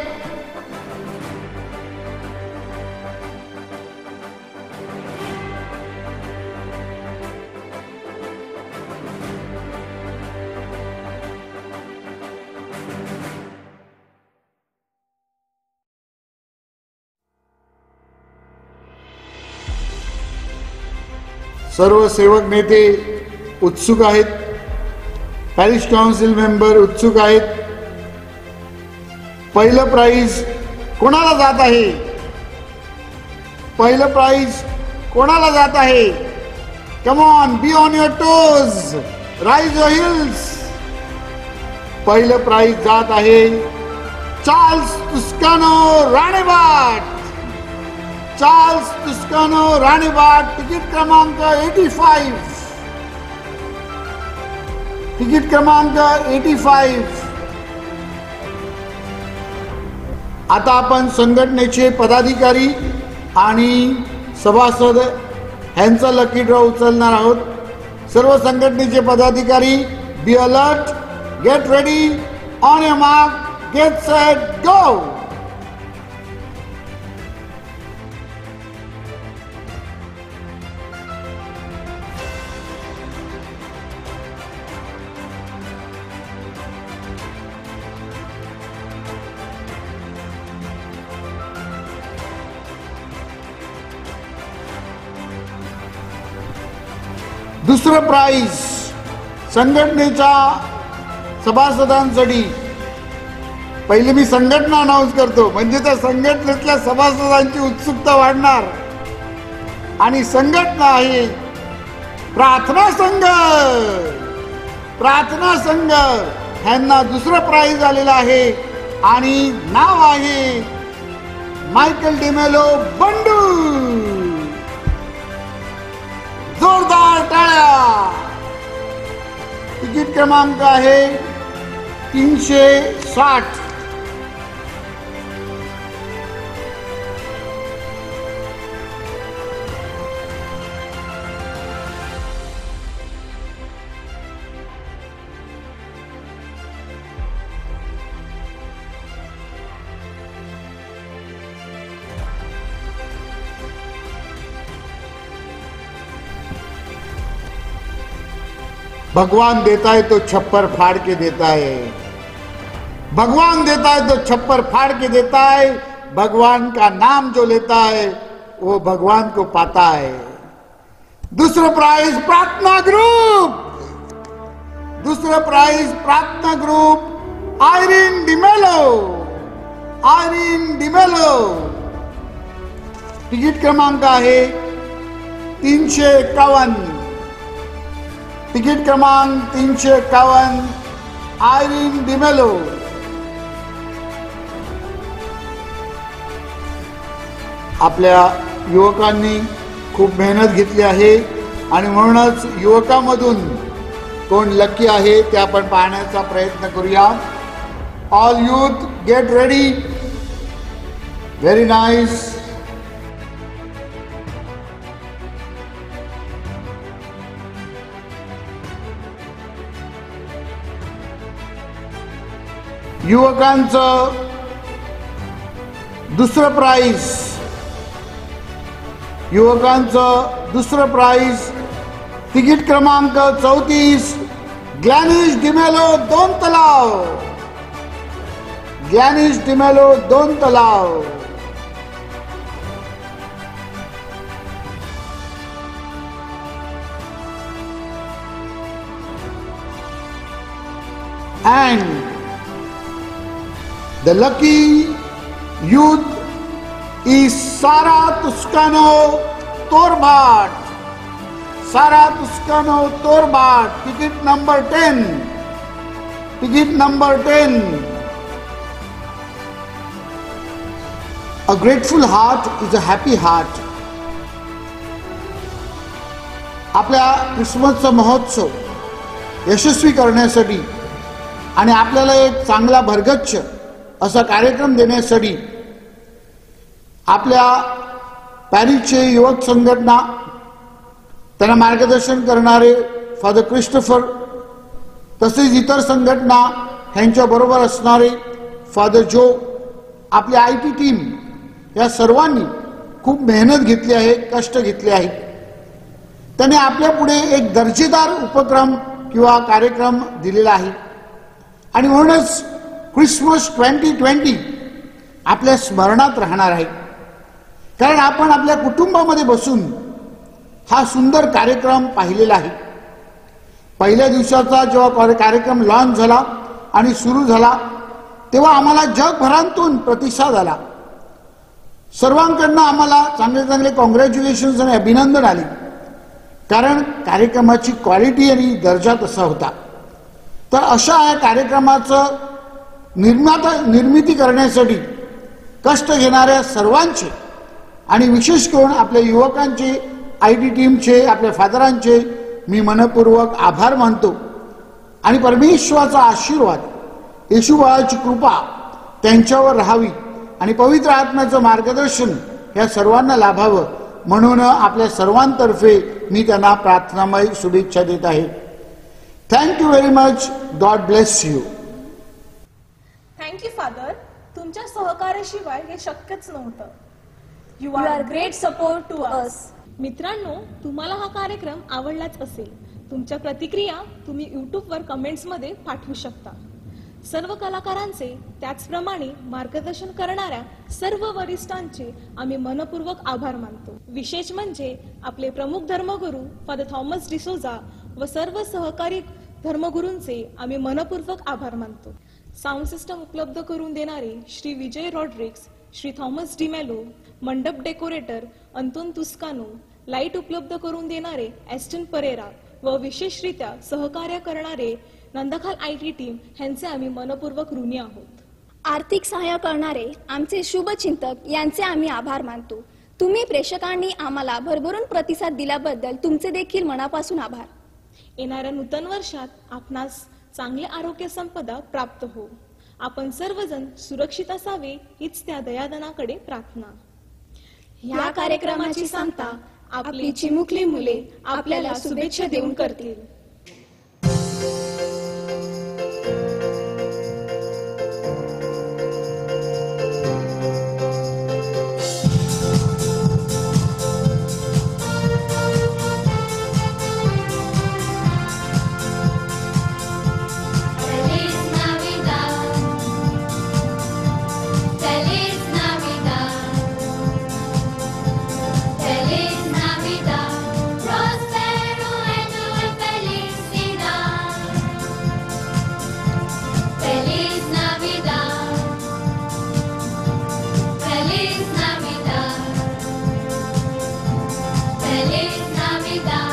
[SPEAKER 16] सर्व सेवक नेते उत्सुक आहेत. पॅरिश काउन्सिल मेंबर उत्सुक आहेत. पहिलं प्राइज कोणाला जात आहे? पहिलं प्राइज कोणाला जात आहे? Come on, be on your toes, rise your hills. पहिलं प्राइज जात आहे चार्ल्स तुस्कानो राणेबाट. चार्ल्स तुस्कानो राणेबाट तिकीट क्रमांक 85. तिकीट क्रमांक 85. आता आपण संघटनेचे पदाधिकारी आणि सभासद यांचा लकी ड्रॉ उचलणार आहोत. सर्व संघटनेचे पदाधिकारी be alert, get ready, on your mark, get set, go. दुसरं प्राइज संघटनेच्या सभासदांसाठी. पहिले मी संघटना अनाउन्स करतो म्हणजे त्या संघटनेतल्या सभासदांची उत्सुकता वाढणार. आणि संघटना आहे प्रार्थना संघ. प्रार्थना संघ ह्यांना दुसरं प्राइज आलेलं आहे आणि नाव आहे मायकल डिमेलो बंडू. जोरदार टाळ्या. तिकीट क्रमांक आहे 360. भगवान देता है तो छप्पर फाड़ के देता है. भगवान देता है तो छप्पर फाड़ के देता है. भगवान का नाम जो लेता है वो भगवान को पाता है. दूसरा प्राइज प्रार्थना ग्रुप. दूसरा प्राइज प्रार्थना group Irene D'Mello. Irene D'Mello ticket क्रमांक आहे 351. तिकीट क्रमांक 351 आयरीन डिमेलो. आपल्या युवकांनी खूप मेहनत घेतली आहे आणि म्हणूनच युवकांमधून कोण लकी आहे ते आपण पाहण्याचा प्रयत्न करूया. All youth get ready. Very nice. युवकांचं दुसरं प्राइज. युवकांचं दुसरं प्राइज तिकीट क्रमांक 34 ग्लॅनिश डिमेलो 2 तलाव. ग्लॅनिश डिमेलो 2 तलाव. and the lucky youth is Sara Toscano Torbat. Sara Toscano Torbat, ticket number 10. Ticket number 10. A grateful heart is a happy heart. आपल्या क्रिसमसचा महोत्सव यशस्वी करण्यासाठी आणि आपल्याला एक चांगला भरगच्च असा कार्यक्रम देण्यासाठी आपल्या पॅरिसचे युवक संघटना, त्यांना मार्गदर्शन करणारे फादर क्रिस्टोफर, तसेच इतर संघटना ह्यांच्याबरोबर असणारे फादर जो, आपली IT टीम, या सर्वांनी खूप मेहनत घेतली आहे, कष्ट घेतले आहेत. त्यांनी आपल्या पुढे एक दर्जेदार उपक्रम किंवा कार्यक्रम दिलेला आहे आणि म्हणूनच क्रिसमस 2020 आपल्या स्मरणात राहणार आहे. कारण आपण आपल्या कुटुंबामध्ये बसून हा सुंदर कार्यक्रम पाहिलेला आहे. पहिल्या दिवसाचा जेव्हा कार्यक्रम लॉन्च झाला आणि सुरू झाला तेव्हा आम्हाला जगभरातून प्रतिसाद आला. सर्वांकडून आम्हाला चांगले चांगले कॉंग्रॅच्युलेशन्स आणि अभिनंदन आले. कारण कार्यक्रमाची क्वालिटी आणि दर्जा तसा होता. तर अशा या कार्यक्रमाचं निर्मिती करण्यासाठी कष्ट घेणाऱ्या सर्वांचे आणि विशेष करून आपल्या युवकांचे, IT टीमचे, आपल्या फादरांचे मी मनपूर्वक आभार मानतो. आणि परमेश्वराचा आशीर्वाद, येशू बाळाची कृपा त्यांच्यावर राहावी आणि पवित्र आत्म्याचं मार्गदर्शन या सर्वांना लाभावं म्हणून आपल्या सर्वांतर्फे मी त्यांना प्रार्थनामय शुभेच्छा देत आहे. Thank you very much. God bless you.
[SPEAKER 2] Thank you father. तुमच्या सहकार्याशिवाय हे शक्यच नव्हतं.
[SPEAKER 1] You are great support to us.
[SPEAKER 2] मित्रांनो, तुम्हाला हा कार्यक्रम आवडलाच असेल. तुमच्या प्रतिक्रिया तुम्ही YouTubeवर कमेंट्समध्ये पाठवू शकता. सर्व कलाकारांचे, त्याचप्रमाणे मार्गदर्शन करणाऱ्या सर्व वरिष्ठांचे आम्ही मनपूर्वक आभार मानतो. विशेष म्हणजे आपले प्रमुख धर्मगुरू फादर थॉमस डिसोजा व सर्व सहकारी धर्मगुरूंचे आम्ही मनपूर्वक आभार मानतो. साऊंड सिस्टम उपलब्ध करून देणारे श्री विजय रॉड्रिक्स, श्री थॉमस डिमेलो, मंडप डेकोरेटर अंतोन तुस्कानो, लाईट उपलब्ध करून देणारे एस्टन परेरा व विशेषरित्या सहकार्य करणारे नंदखाल IT टीम ह्यांचे आम्ही मनपूर्वक ऋणी आहोत.
[SPEAKER 1] आर्थिक सहाय्य करणारे आमचे शुभचिंतक यांचे आम्ही आभार मानतो. तुम्ही प्रेक्षकांनी आम्हाला भरभरून प्रतिसाद दिल्याबद्दल तुमचे देखील मनापासून आभार.
[SPEAKER 2] येणाऱ्या नूतन वर्षात आपणास चांगले आरोग्य संपदा प्राप्त हो. आपण सर्वजण सुरक्षित असावे हीच त्या दयादनाकडे प्रार्थना.
[SPEAKER 1] या कार्यक्रमाची सांगता आपली चिमुकली मुले आपल्याला शुभेच्छा देऊन करतील.
[SPEAKER 9] Feliz Navidad.